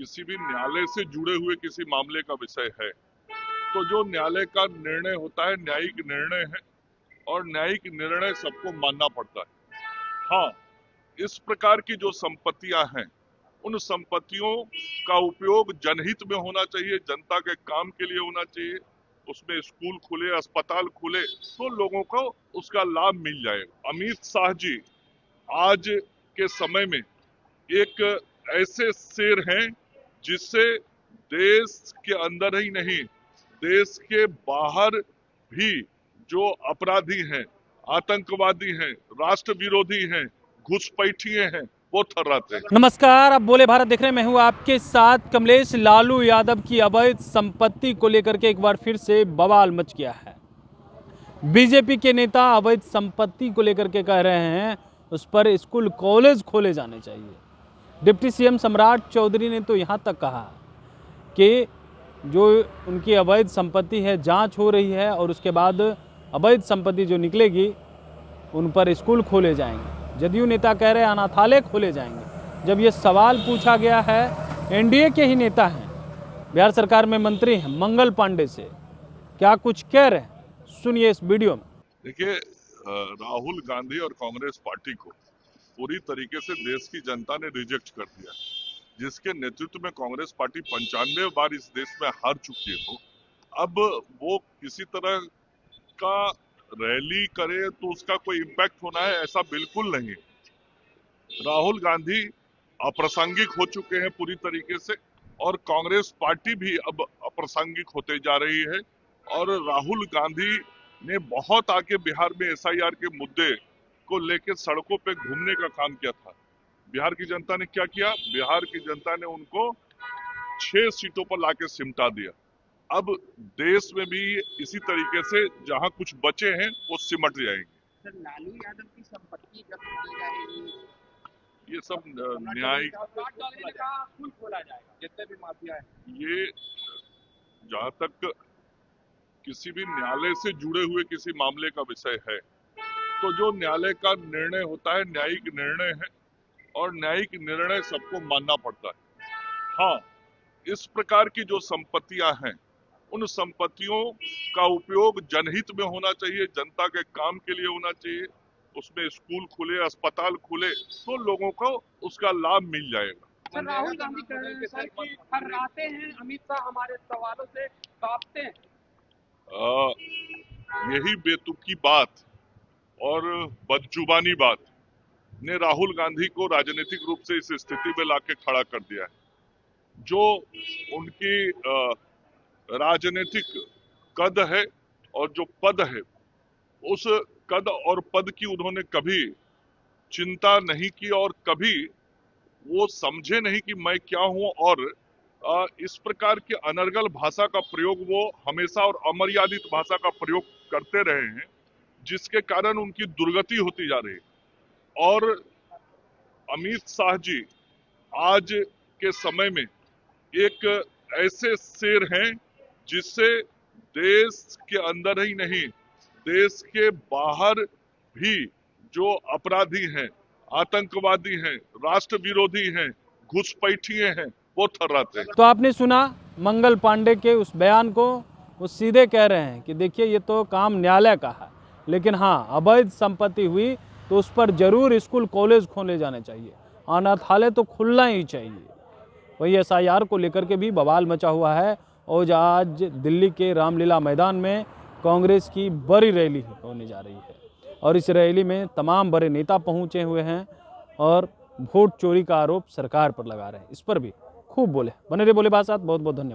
किसी भी न्यायालय से जुड़े हुए किसी मामले का विषय है तो जो न्यायालय का निर्णय होता है न्यायिक निर्णय है और न्यायिक निर्णय सबको मानना पड़ता है। हाँ, इस प्रकार की जो संपत्तियां हैं उन संपत्तियों का उपयोग जनहित में होना चाहिए, जनता के काम के लिए होना चाहिए। उसमें स्कूल खुले, अस्पताल खुले तो लोगों को उसका लाभ मिल जाएगा। अमित शाह जी आज के समय में एक ऐसे शेर हैं जिससे देश के अंदर ही नहीं देश के बाहर भी जो अपराधी हैं, आतंकवादी हैं, राष्ट्र विरोधी हैं, घुसपैठिए हैं, वो थर्राते हैं। नमस्कार, आप बोले भारत देख रहे हैं। मैं हूं आपके साथ कमलेश। लालू यादव की अवैध संपत्ति को लेकर के एक बार फिर से बवाल मच गया है। बीजेपी के नेता अवैध संपत्ति को लेकर के कह रहे हैं उस पर स्कूल कॉलेज खोले जाने चाहिए। डिप्टी सीएम सम्राट चौधरी ने तो यहां तक कहा कि जो उनकी अवैध संपत्ति है जांच हो रही है और उसके बाद अवैध संपत्ति जो निकलेगी उन पर स्कूल खोले जाएंगे। जदयू नेता कह रहे हैं अनाथालय खोले जाएंगे। जब ये सवाल पूछा गया है एनडीए के ही नेता हैं, बिहार सरकार में मंत्री हैं मंगल पांडे से, क्या कुछ कह रहे हैं, सुनिए इस वीडियो में। देखिए, राहुल गांधी और कांग्रेस पार्टी को पूरी तरीके से देश की जनता ने रिजेक्ट कर दिया। जिसके नेतृत्व में कांग्रेस पार्टी 95 बार इस देश में हार चुकी हो, अब वो किसी तरह का रैली करे तो उसका कोई इम्पैक्ट होना है, ऐसा बिल्कुल नहीं। राहुल गांधी अप्रासंगिक हो चुके हैं पूरी तरीके से और कांग्रेस पार्टी भी अब अप्रासंगिक होते जा रही है। और राहुल गांधी ने बहुत आगे बिहार में एसआईआर के मुद्दे को लेकर सड़कों पे घूमने का काम किया था। बिहार की जनता ने क्या किया? बिहार की जनता ने उनको 6 सीटों पर लाके सिमटा दिया। अब देश में भी इसी तरीके से जहां कुछ बचे हैं वो सिमट जाएंगे। सर, लालू यादव की संपत्ति जब्त की जाएगी, ये सब न्यायिक स्कूल खोला जाएगा, जितने भी माफिया है। ये जहां तक किसी भी न्यायालय से जुड़े हुए किसी मामले का विषय है तो जो न्यायालय का निर्णय होता है न्यायिक निर्णय है और न्यायिक निर्णय सबको मानना पड़ता है। हाँ, इस प्रकार की जो संपत्तियां हैं उन संपत्तियों का उपयोग जनहित में होना चाहिए, जनता के काम के लिए होना चाहिए। उसमें स्कूल खुले, अस्पताल खुले तो लोगों को उसका लाभ मिल जाएगा। सर, राहुल गांधी कह रहे हैं सर कि हर्राते हैं, अमित शाह हमारे सवालों से कांपते हैं। यही बेतुकी बात और बदजुबानी बात ने राहुल गांधी को राजनीतिक रूप से इस स्थिति में लाके खड़ा कर दिया है। जो उनकी राजनीतिक कद है और जो पद है, उस कद और पद की उन्होंने कभी चिंता नहीं की और कभी वो समझे नहीं कि मैं क्या हूं। और इस प्रकार की अनर्गल भाषा का प्रयोग वो हमेशा और अमर्यादित भाषा का प्रयोग करते रहे हैं, जिसके कारण उनकी दुर्गति होती जा रही है। और अमित शाह जी आज के समय में एक ऐसे शेर हैं जिससे देश के अंदर ही नहीं देश के बाहर भी जो अपराधी हैं, आतंकवादी हैं, राष्ट्र विरोधी हैं, घुसपैठिए हैं, वो थर्राते हैं। तो आपने सुना मंगल पांडे के उस बयान को। वो सीधे कह रहे हैं कि देखिए ये तो काम न्यायालय का है, लेकिन हाँ अवैध संपत्ति हुई तो उस पर जरूर स्कूल कॉलेज खोले जाने चाहिए, अनाथालय तो खुलना ही चाहिए। वही एसआईआर को लेकर के भी बवाल मचा हुआ है और आज दिल्ली के रामलीला मैदान में कांग्रेस की बड़ी रैली होने जा रही है और इस रैली में तमाम बड़े नेता पहुंचे हुए हैं और वोट चोरी का आरोप सरकार पर लगा रहे हैं। इस पर भी खूब बोले। बने रहे बोले बात साथ। बहुत बहुत धन्यवाद।